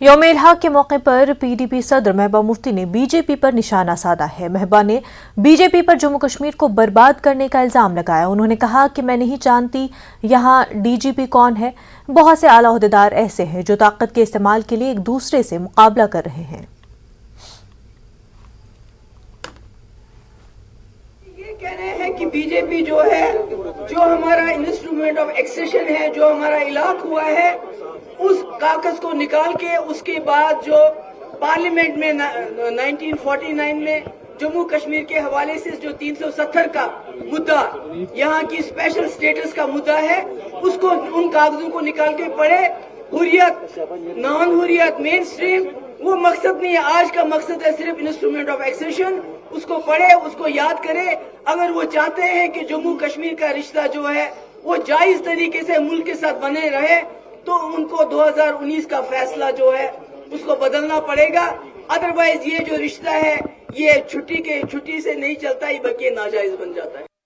یوم الحاق کے موقع پر PDP صدر محبوبہ مفتی نے BJP پر نشانہ سادھا ہے۔ محبوبہ نے BJP پر جموں کشمیر کو برباد کرنے کا الزام لگایا۔ انہوں نے کہا کہ میں نہیں جانتی یہاں DGP کون ہے۔ بہت سے اعلیٰ عہدیدار ایسے ہیں جو طاقت کے استعمال کے لیے ایک دوسرے سے مقابلہ کر رہے ہیں۔ یہ کہہ رہے ہیں کہ BJP جو ہے، جو ہمارا انسٹرومنٹ آف ایکسیشن ہے، جو ہمارا الاق ہوا ہے، اس کاغذ کو نکال کے اس کے بعد جو پارلیمنٹ میں 1949 میں جموں کشمیر کے حوالے سے جو 370 کا مدعا، یہاں کی اسپیشل سٹیٹس کا مدعا ہے، اس کو ان کاغذوں کو نکال کے پڑھے۔ حریت، نان حریت، مین سٹریم، وہ مقصد نہیں ہے۔ آج کا مقصد ہے صرف انسٹرومنٹ آف ایکسیشن۔ اس کو پڑھے، اس کو یاد کرے۔ اگر وہ چاہتے ہیں کہ جموں کشمیر کا رشتہ جو ہے وہ جائز طریقے سے ملک کے ساتھ بنے رہے، تو ان کو 2019 کا فیصلہ جو ہے اس کو بدلنا پڑے گا۔ ادروائز یہ جو رشتہ ہے یہ چھٹی سے نہیں چلتا ہی، بلکہ ناجائز بن جاتا ہے۔